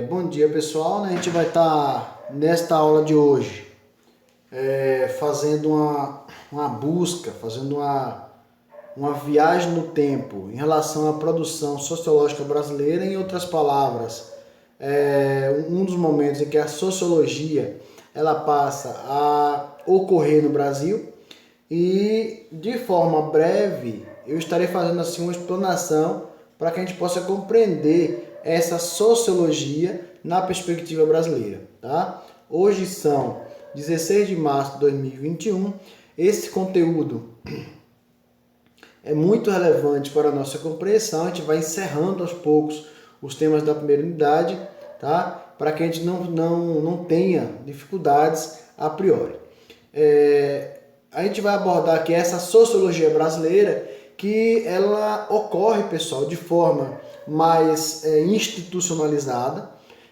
Bom dia, pessoal. A gente vai estar nesta aula de hoje fazendo uma busca, fazendo uma viagem no tempo em relação à produção sociológica brasileira. Em outras palavras, um dos momentos em que a sociologia ela passa a ocorrer no Brasil, e de forma breve eu estarei fazendo assim uma explanação para que a gente possa compreender essa sociologia na perspectiva brasileira, tá? Hoje são 16 de março de 2021. Esse conteúdo é muito relevante para a nossa compreensão. A gente vai encerrando aos poucos os temas da primeira unidade, tá? Para que a gente não tenha dificuldades a priori. A gente vai abordar aqui essa sociologia brasileira, que ela ocorre, pessoal, de forma mais institucionalizada,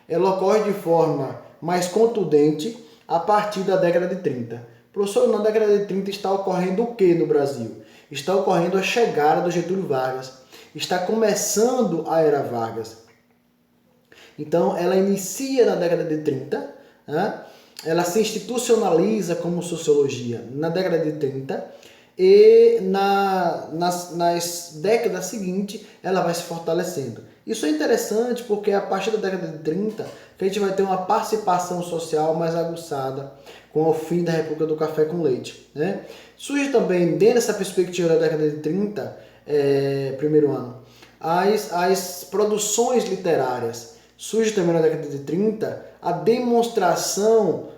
ela ocorre de forma mais contundente a partir da década de 30. Professor, na década de 30 está ocorrendo o que no Brasil? Está ocorrendo a chegada do Getúlio Vargas, está começando a Era Vargas. Então, ela inicia na década de 30, né? Ela se institucionaliza como sociologia na década de 30, e nas décadas seguintes ela vai se fortalecendo. Isso é interessante porque a partir da década de 30 que a gente vai ter uma participação social mais aguçada com o fim da República do Café com Leite, né? Surge também, dentro dessa perspectiva da década de 30, primeiro ano, as produções literárias. Surge também na década de 30 a demonstração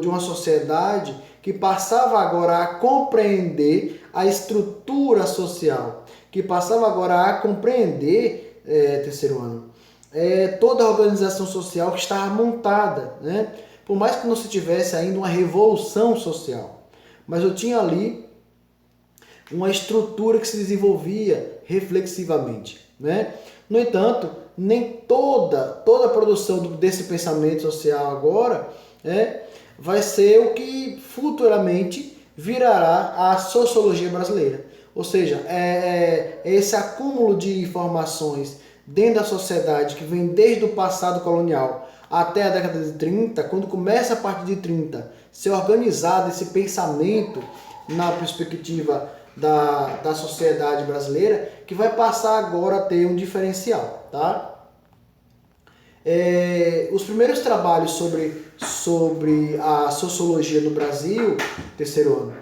de uma sociedade que passava agora a compreender a estrutura social, que passava agora a compreender, terceiro ano, toda a organização social que estava montada, né? Por mais que não se tivesse ainda uma revolução social, mas eu tinha ali uma estrutura que se desenvolvia reflexivamente, né? No entanto, nem toda a produção desse pensamento social agora vai ser o que futuramente virará a sociologia brasileira. Ou seja, esse acúmulo de informações dentro da sociedade que vem desde o passado colonial até a década de 30, quando começa a partir de 30 ser organizado esse pensamento na perspectiva da sociedade brasileira, que vai passar agora a ter um diferencial, tá? Os primeiros trabalhos sobre a sociologia no Brasil, terceiro ano,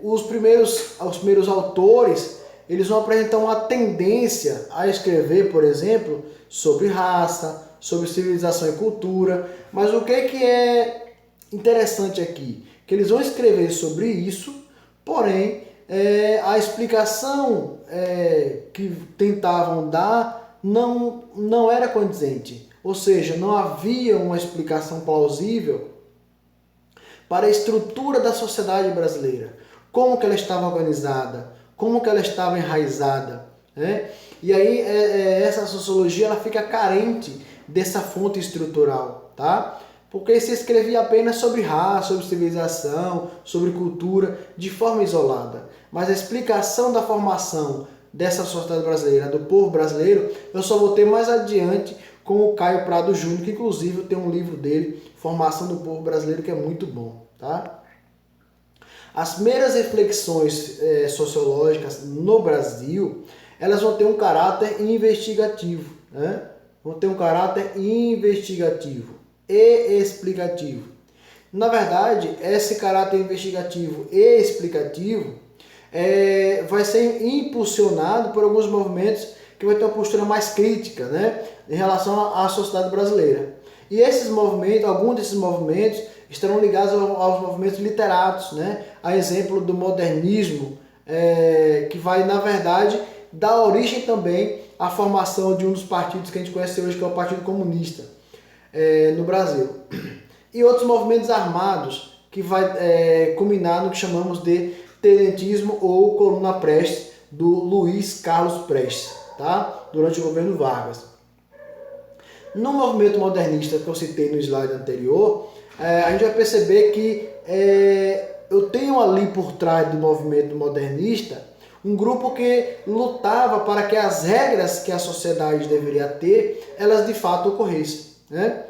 os primeiros autores, eles vão apresentar uma tendência a escrever, por exemplo, sobre raça, sobre civilização e cultura. Mas o que é interessante aqui? Que eles vão escrever sobre isso, porém, a explicação que tentavam dar não era condizente. Ou seja, não havia uma explicação plausível para a estrutura da sociedade brasileira. Como que ela estava organizada, como que ela estava enraizada, né? E aí essa sociologia ela fica carente dessa fonte estrutural, tá? Porque se escrevia apenas sobre raça, sobre civilização, sobre cultura, de forma isolada. Mas a explicação da formação dessa sociedade brasileira, do povo brasileiro, eu só vou ter mais adiante com o Caio Prado Júnior, que inclusive tem um livro dele, Formação do Povo Brasileiro, que é muito bom, tá? As primeiras reflexões sociológicas no Brasil, elas vão ter um caráter investigativo, né? Vão ter um caráter investigativo e explicativo. Na verdade, esse caráter investigativo e explicativo vai ser impulsionado por alguns movimentos que vai ter uma postura mais crítica, né, em relação à sociedade brasileira. E esses movimentos, alguns desses movimentos, estarão ligados aos movimentos literatos, né, a exemplo do modernismo, que vai, na verdade, dar origem também à formação de um dos partidos que a gente conhece hoje, que é o Partido Comunista no Brasil. E outros movimentos armados, que vai culminar no que chamamos de tenentismo ou coluna Prestes, do Luiz Carlos Prestes, tá? Durante o governo Vargas. No movimento modernista que eu citei no slide anterior, a gente vai perceber que eu tenho ali por trás do movimento modernista Um grupo que lutava para que as regras que a sociedade deveria ter, elas de fato ocorressem, né?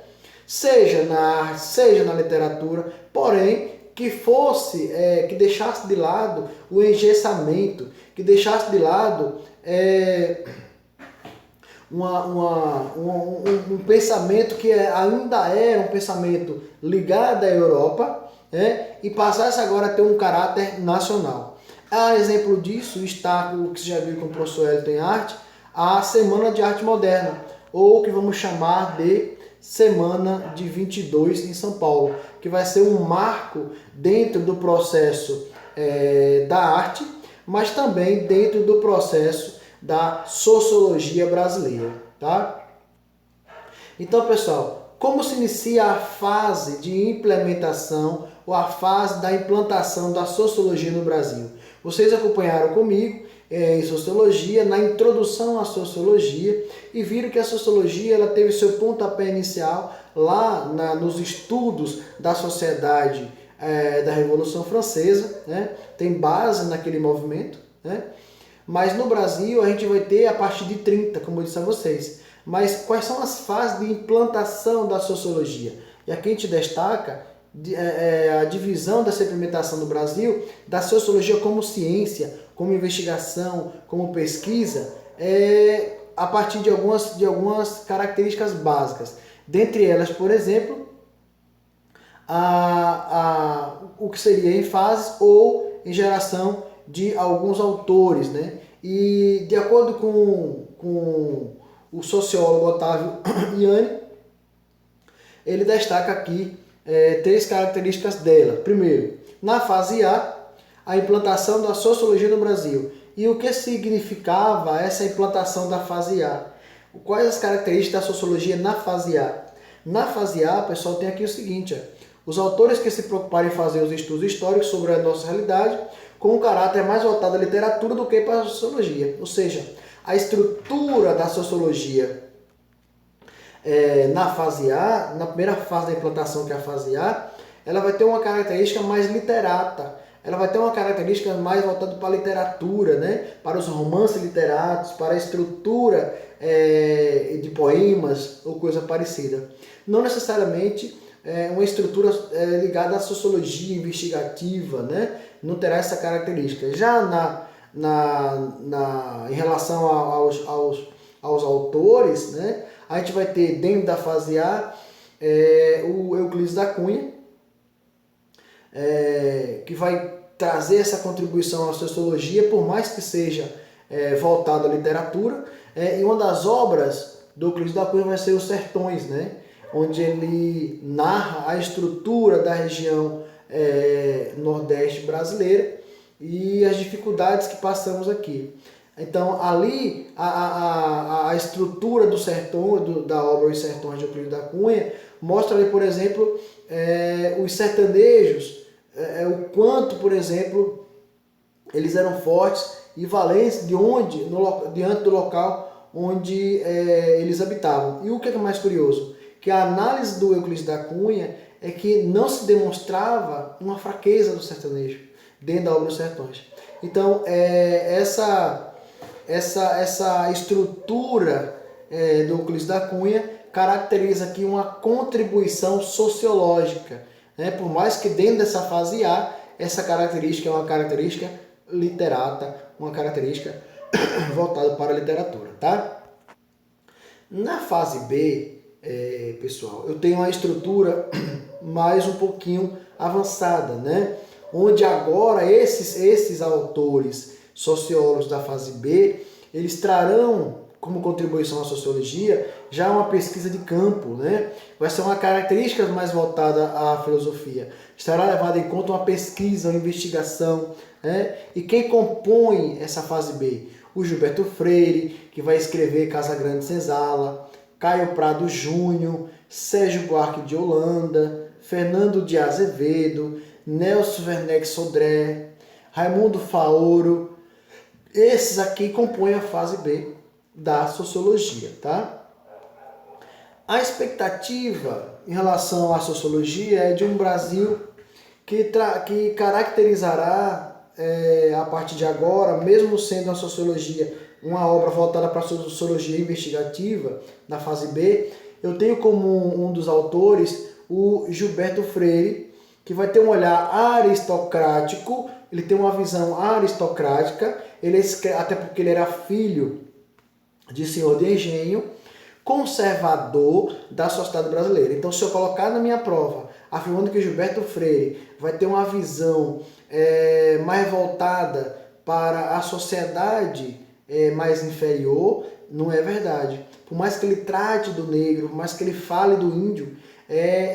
Seja na arte, seja na literatura, porém que fosse, que deixasse de lado o engessamento, que deixasse de lado um pensamento que ainda era um pensamento ligado à Europa, né, e passasse agora a ter um caráter nacional. A exemplo disso está o que você já viu com o professor Elton em arte, a Semana de Arte Moderna, ou o que vamos chamar de Semana de 22 em São Paulo, que vai ser um marco dentro do processo da arte, mas também dentro do processo da sociologia brasileira, tá? Então, pessoal, como se inicia a fase de implementação ou a fase da implantação da sociologia no Brasil? Vocês acompanharam comigo em sociologia, na introdução à sociologia, e viram que a sociologia ela teve seu pontapé inicial lá nos estudos da sociedade da Revolução Francesa, né? Tem base naquele movimento, né? Mas no Brasil a gente vai ter a partir de 30, como eu disse a vocês. Mas quais são as fases de implantação da sociologia? E aqui a gente destaca a divisão dessa implementação no Brasil da sociologia como ciência, como investigação, como pesquisa, a partir de algumas características básicas. Dentre elas, por exemplo, o que seria em fases ou em geração de alguns autores, né? E de acordo com o sociólogo Otávio Ianni, ele destaca aqui 3 características dela. Primeiro, na fase a implantação da sociologia no Brasil. E o que significava essa implantação da fase A? Quais as características da sociologia na fase A? Na fase A, pessoal, tem aqui o seguinte: os autores que se preocuparem em fazer os estudos históricos sobre a nossa realidade com um caráter mais voltado à literatura do que para a sociologia. Ou seja, a estrutura da sociologia na fase A, na primeira fase da implantação, que é a fase A, ela vai ter uma característica mais literata, ela vai ter uma característica mais voltada para a literatura, né? Para os romances literatos, para a estrutura de poemas ou coisa parecida. Não necessariamente uma estrutura ligada à sociologia investigativa, né? Não terá essa característica. Já em relação aos autores, né? A gente vai ter dentro da fase A o Euclides da Cunha, que vai trazer essa contribuição à sociologia, por mais que seja voltado à literatura. E uma das obras do Euclides da Cunha vai ser Os Sertões, né? Onde ele narra a estrutura da região nordeste brasileira e as dificuldades que passamos aqui. Então, ali, a estrutura do sertão, da obra Os Sertões de Euclides da Cunha, mostra ali, por exemplo, os sertanejos, o quanto, por exemplo, eles eram fortes e valentes diante do local onde eles habitavam. E o que é mais curioso? Que a análise do Euclides da Cunha é que não se demonstrava uma fraqueza do sertanejo dentro da obra Os Sertões. Então, essa estrutura do Euclides da Cunha caracteriza aqui uma contribuição sociológica, né? Por mais que dentro dessa fase A, essa característica é uma característica literata, uma característica voltada para a literatura, tá? Na fase B, pessoal, eu tenho uma estrutura mais um pouquinho avançada, né? Onde agora esses autores sociólogos da fase B, eles trarão como contribuição à sociologia já uma pesquisa de campo, né? Vai ser uma característica mais voltada à filosofia. Estará levada em conta uma pesquisa, uma investigação, né? E quem compõe essa fase B? O Gilberto Freire, que vai escrever Casa Grande Senzala, Caio Prado Júnior, Sérgio Buarque de Holanda, Fernando de Azevedo, Nelson Werneck Sodré, Raimundo Faoro. Esses aqui compõem a fase B da sociologia, tá? A expectativa em relação à sociologia é de um Brasil que caracterizará a partir de agora, mesmo sendo uma sociologia, uma obra voltada para a sociologia investigativa, na fase B, eu tenho como um dos autores o Gilberto Freire, que vai ter um olhar aristocrático, ele tem uma visão aristocrática, até porque ele era filho de senhor de engenho, conservador da sociedade brasileira. Então, se eu colocar na minha prova, afirmando que Gilberto Freire vai ter uma visão mais voltada para a sociedade mais inferior, não é verdade. Por mais que ele trate do negro, por mais que ele fale do índio,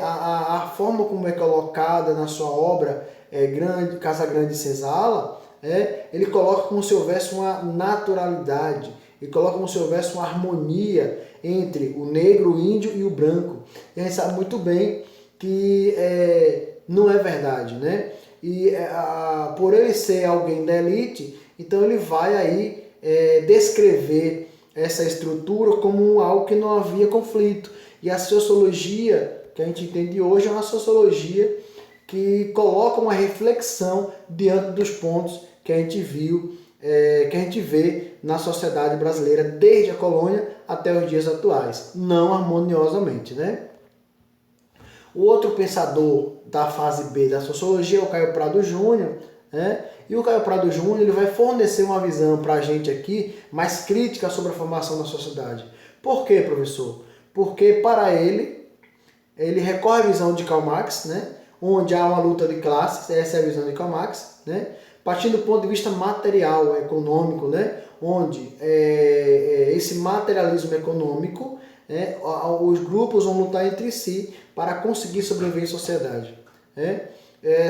a forma como é colocada na sua obra Casa Grande e Senzala, ele coloca como se houvesse uma naturalidade, ele coloca como se houvesse uma harmonia entre o negro, o índio e o branco. E a gente sabe muito bem que não é verdade, né? E por ele ser alguém da elite, então ele vai aí descrever essa estrutura como algo que não havia conflito. E a sociologia que a gente entende hoje é uma sociologia que coloca uma reflexão diante dos pontos que a gente viu, que a gente vê na sociedade brasileira desde a colônia até os dias atuais, não harmoniosamente, né? O outro pensador da fase B da sociologia é o Caio Prado Júnior, né? E o Caio Prado Júnior ele vai fornecer uma visão para a gente aqui mais crítica sobre a formação da sociedade. Por quê, professor? Porque para ele recorre à visão de Karl Marx, né? Onde há uma luta de classes, essa é a visão de Karl Marx, né? Partindo do ponto de vista material, econômico, né? Onde esse materialismo econômico, os grupos vão lutar entre si para conseguir sobreviver em sociedade.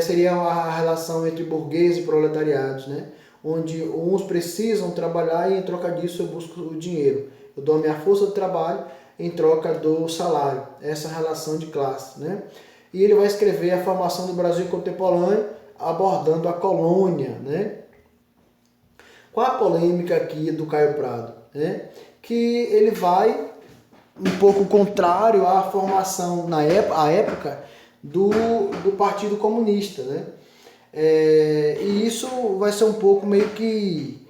Seria a relação entre burguês e proletariados, né? Onde uns precisam trabalhar e em troca disso eu busco o dinheiro. Eu dou a minha força de trabalho em troca do salário. Essa relação de classe, né? E ele vai escrever a formação do Brasil contemporâneo abordando a colônia, né? Qual a polêmica aqui do Caio Prado? Né? Que ele vai um pouco contrário à formação na época do Partido Comunista, né? E isso vai ser um pouco meio que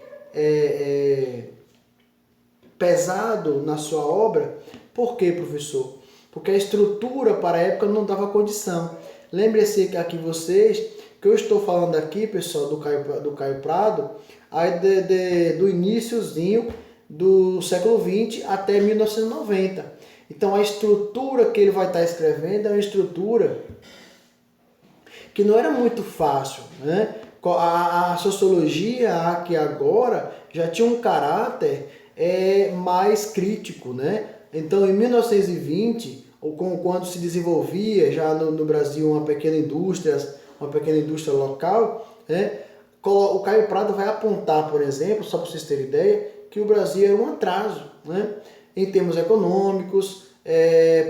pesado na sua obra. Por quê, professor? Porque a estrutura para a época não dava condição. Lembre-se aqui vocês que eu estou falando aqui, pessoal, do Caio Prado, aí do iniciozinho do século XX até 1990. Então a estrutura que ele vai estar escrevendo é uma estrutura que não era muito fácil, né? A sociologia aqui agora já tinha um caráter mais crítico, né? Então em 1920, quando se desenvolvia já no Brasil uma pequena indústria local, né? O Caio Prado vai apontar, por exemplo, só para vocês terem ideia, que o Brasil era um atraso, né? Em termos econômicos,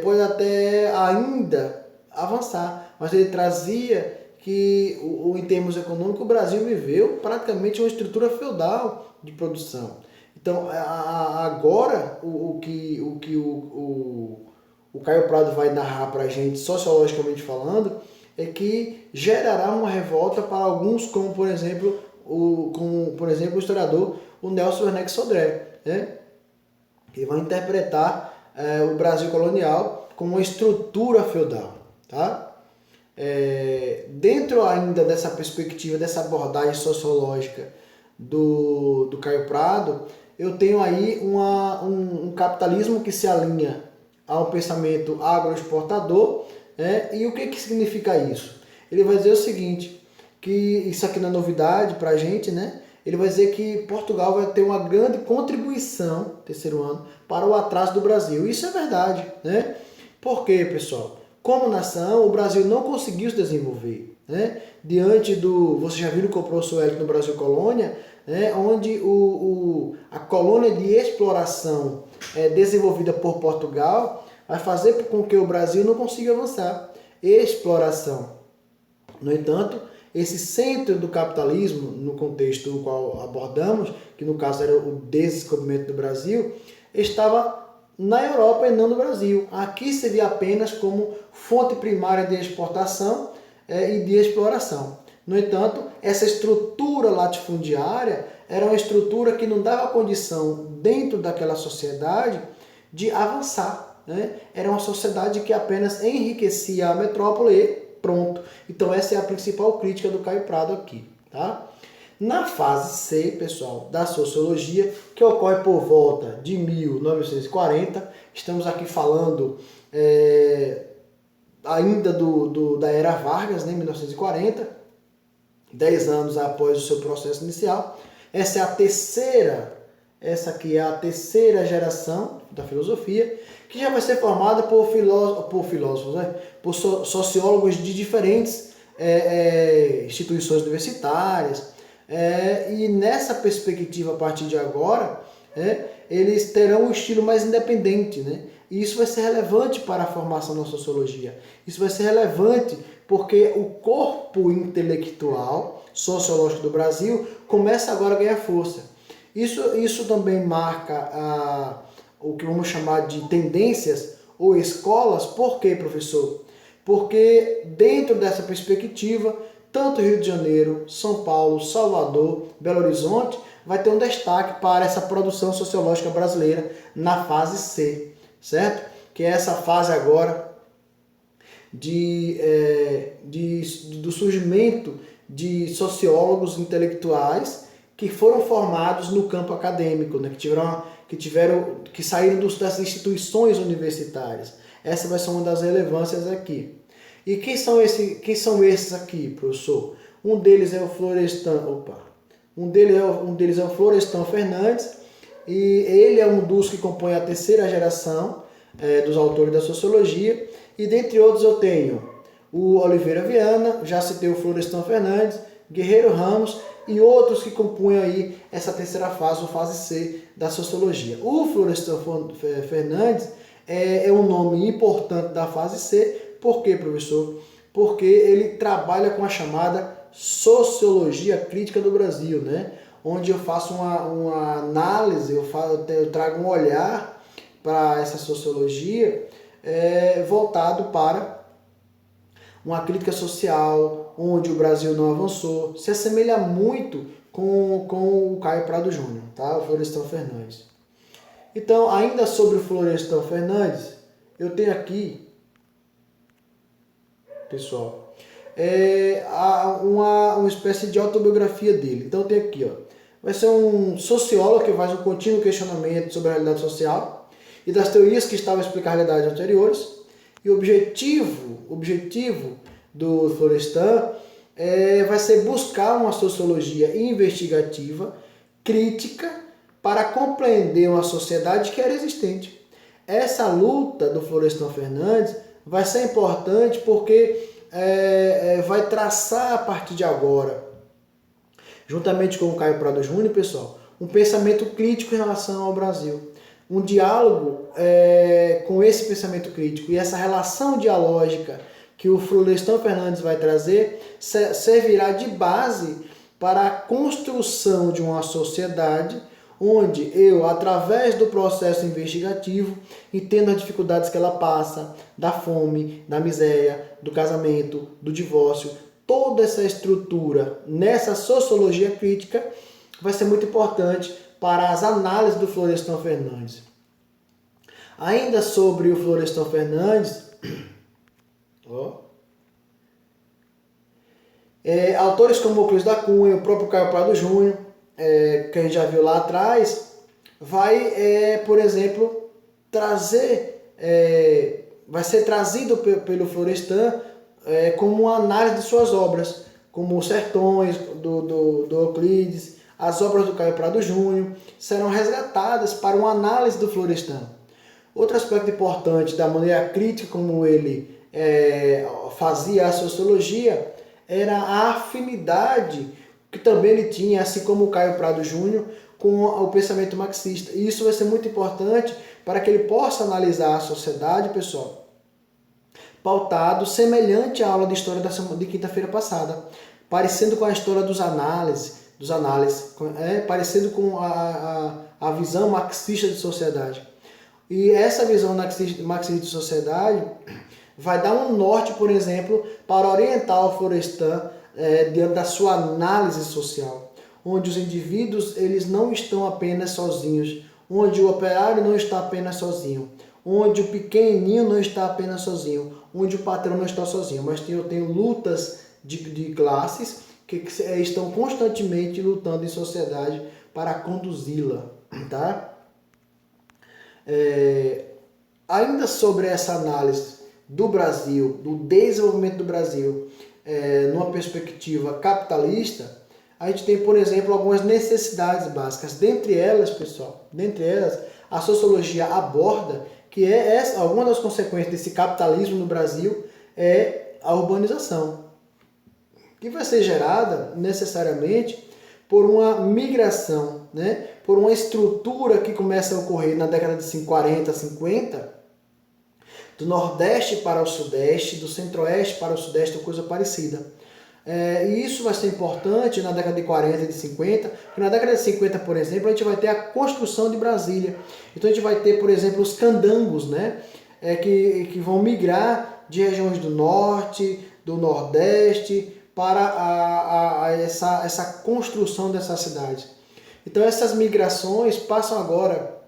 pode até ainda avançar, mas ele trazia que, em termos econômicos, o Brasil viveu praticamente uma estrutura feudal de produção. Então, agora, o que o Caio Prado vai narrar para a gente, sociologicamente falando, é que gerará uma revolta para alguns, como por exemplo o historiador o Nelson Werneck Sodré, né? Que vai interpretar o Brasil colonial como uma estrutura feudal, tá? Dentro ainda dessa perspectiva, dessa abordagem sociológica do Caio Prado, eu tenho aí um capitalismo que se alinha ao pensamento agroexportador. E o que significa isso? Ele vai dizer o seguinte, que isso aqui não é novidade para a gente, né? Ele vai dizer que Portugal vai ter uma grande contribuição, terceiro ano, para o atraso do Brasil. Isso é verdade, né? Por quê, pessoal? Como nação, o Brasil não conseguiu se desenvolver, né? Diante você já viu que o professor Hélio no Brasil Colônia, né? Onde a colônia de exploração desenvolvida por Portugal vai fazer com que o Brasil não consiga avançar. Exploração. No entanto, esse centro do capitalismo, no contexto no qual abordamos, que no caso era o descobrimento do Brasil, estava na Europa e não no Brasil. Aqui servia apenas como fonte primária de exportação e de exploração. No entanto, essa estrutura latifundiária era uma estrutura que não dava condição, dentro daquela sociedade, de avançar, né? Era uma sociedade que apenas enriquecia a metrópole e pronto. Então essa é a principal crítica do Caio Prado aqui, tá? Na fase C, pessoal, da sociologia, que ocorre por volta de 1940, estamos aqui falando ainda da era Vargas, né, 1940, 10 anos após o seu processo inicial. Essa aqui é a terceira geração da filosofia, que já vai ser formada por filósofos, né? Por sociólogos de diferentes instituições universitárias, e nessa perspectiva, a partir de agora, eles terão um estilo mais independente, né? E isso vai ser relevante para a formação da sociologia. Isso vai ser relevante porque o corpo intelectual sociológico do Brasil começa agora a ganhar força. Isso também marca o que vamos chamar de tendências ou escolas. Por quê, professor? Porque dentro dessa perspectiva, tanto Rio de Janeiro, São Paulo, Salvador, Belo Horizonte vai ter um destaque para essa produção sociológica brasileira na fase C, certo? Que é essa fase agora do surgimento de sociólogos intelectuais que foram formados no campo acadêmico, né? que saíram das instituições universitárias. Essa vai ser uma das relevâncias aqui. E quem são esses aqui, professor? Um deles é o Florestan Fernandes, e ele é um dos que compõe a terceira geração dos autores da sociologia. E dentre outros eu tenho o Oliveira Viana, já citei o Florestan Fernandes, Guerreiro Ramos e outros que compõem aí essa terceira fase, ou fase C da sociologia. O Florestan Fernandes é um nome importante da fase C. Por quê, professor? Porque ele trabalha com a chamada sociologia crítica do Brasil, né? Onde eu faço uma análise, eu trago um olhar para essa sociologia voltado para uma crítica social, onde o Brasil não avançou. Se assemelha muito com o Caio Prado Júnior, tá? O Florestan Fernandes. Então, ainda sobre o Florestan Fernandes, eu tenho aqui, pessoal, uma espécie de autobiografia dele. Então tem aqui, vai ser um sociólogo que faz um contínuo questionamento sobre a realidade social e das teorias que estavam a explicar realidades anteriores. E o objetivo do Florestan vai ser buscar uma sociologia investigativa, crítica, para compreender uma sociedade que era existente. Essa luta do Florestan Fernandes vai ser importante porque vai traçar a partir de agora, juntamente com o Caio Prado Júnior, pessoal, um pensamento crítico em relação ao Brasil. Um diálogo com esse pensamento crítico e essa relação dialógica que o Florestan Fernandes vai trazer servirá de base para a construção de uma sociedade onde eu, através do processo investigativo, entendo as dificuldades que ela passa, da fome, da miséria, do casamento, do divórcio. Toda essa estrutura nessa sociologia crítica vai ser muito importante para as análises do Florestan Fernandes. Ainda sobre o Florestan Fernandes, autores como Euclides da Cunha, o próprio Caio Prado Júnior, que a gente já viu lá atrás, vai, por exemplo, vai ser trazido pelo Florestan como uma análise de suas obras, como Os Sertões, do Euclides, as obras do Caio Prado Júnior, serão resgatadas para uma análise do Florestan. Outro aspecto importante da maneira crítica como ele fazia a sociologia era a afinidade que também ele tinha, assim como o Caio Prado Júnior, com o pensamento marxista. E isso vai ser muito importante para que ele possa analisar a sociedade, pessoal, pautado semelhante à aula de história de quinta-feira passada, parecendo com a história dos análises, parecendo com a visão marxista de sociedade. E essa visão marxista de sociedade vai dar um norte, por exemplo, para orientar o Florestan diante da sua análise social, onde os indivíduos eles não estão apenas sozinhos, onde o operário não está apenas sozinho, onde o pequenininho não está apenas sozinho, onde o patrão não está sozinho, mas eu tenho lutas de classes que estão constantemente lutando em sociedade para conduzi-la, tá? Ainda sobre essa análise do Brasil, do desenvolvimento do Brasil, numa perspectiva capitalista, a gente tem, por exemplo, algumas necessidades básicas. Dentre elas, pessoal, a sociologia aborda que alguma das consequências desse capitalismo no Brasil é a urbanização, que vai ser gerada necessariamente por uma migração, né? Por uma estrutura que começa a ocorrer na década de 40, 50, do Nordeste para o Sudeste, do Centro-Oeste para o Sudeste, ou coisa parecida. E isso vai ser importante na década de 40 e de 50, porque na década de 50, por exemplo, a gente vai ter a construção de Brasília. Então a gente vai ter, por exemplo, os candangos, né? Que vão migrar de regiões do Norte, do Nordeste, para essa construção dessas cidades. Então essas migrações passam agora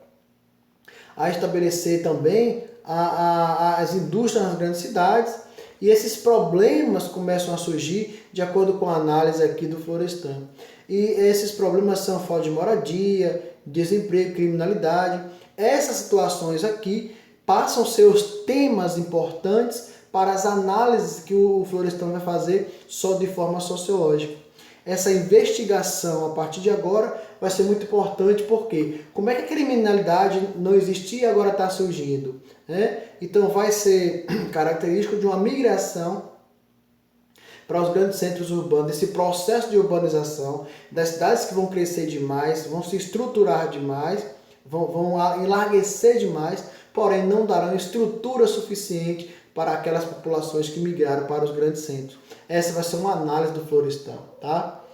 a estabelecer também as indústrias nas grandes cidades, e esses problemas começam a surgir de acordo com a análise aqui do Florestan. E esses problemas são falta de moradia, desemprego, criminalidade. Essas situações aqui passam a ser os temas importantes para as análises que o Florestan vai fazer só de forma sociológica. Essa investigação, a partir de agora, vai ser muito importante, porque como é que a criminalidade não existia e agora está surgindo? Né? Então vai ser característico de uma migração para os grandes centros urbanos, esse processo de urbanização, das cidades que vão crescer demais, vão se estruturar demais, vão enlarguecer demais, porém não darão estrutura suficiente para aquelas populações que migraram para os grandes centros. Essa vai ser uma análise do Florestan, tá?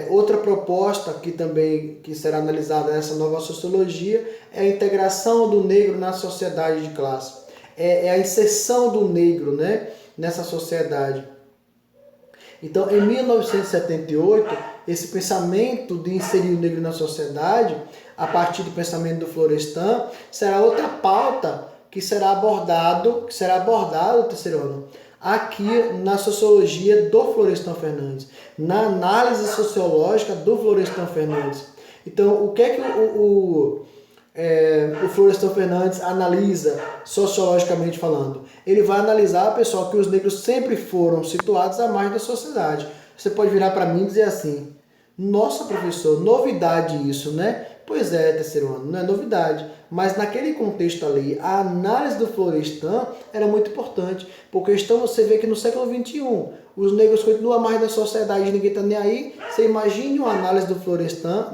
Outra proposta que será analisada nessa nova sociologia é a integração do negro na sociedade de classe. É a inserção do negro, né, nessa sociedade. Então, em 1978, esse pensamento de inserir o negro na sociedade, a partir do pensamento do Florestan, será outra pauta que será abordado terceiro ano, aqui na sociologia do Florestan Fernandes, na análise sociológica do Florestan Fernandes. Então, o que é que o Florestan Fernandes analisa sociologicamente falando? Ele vai analisar, pessoal, que os negros sempre foram situados à margem da sociedade. Você pode virar para mim e dizer assim: nossa, professor, novidade isso, né? Pois é, terceiro ano, não é novidade. Mas naquele contexto ali, a análise do Florestan era muito importante, porque você vê que no século XXI, os negros continuam à margem da sociedade, ninguém está nem aí. Você imagine uma análise do Florestan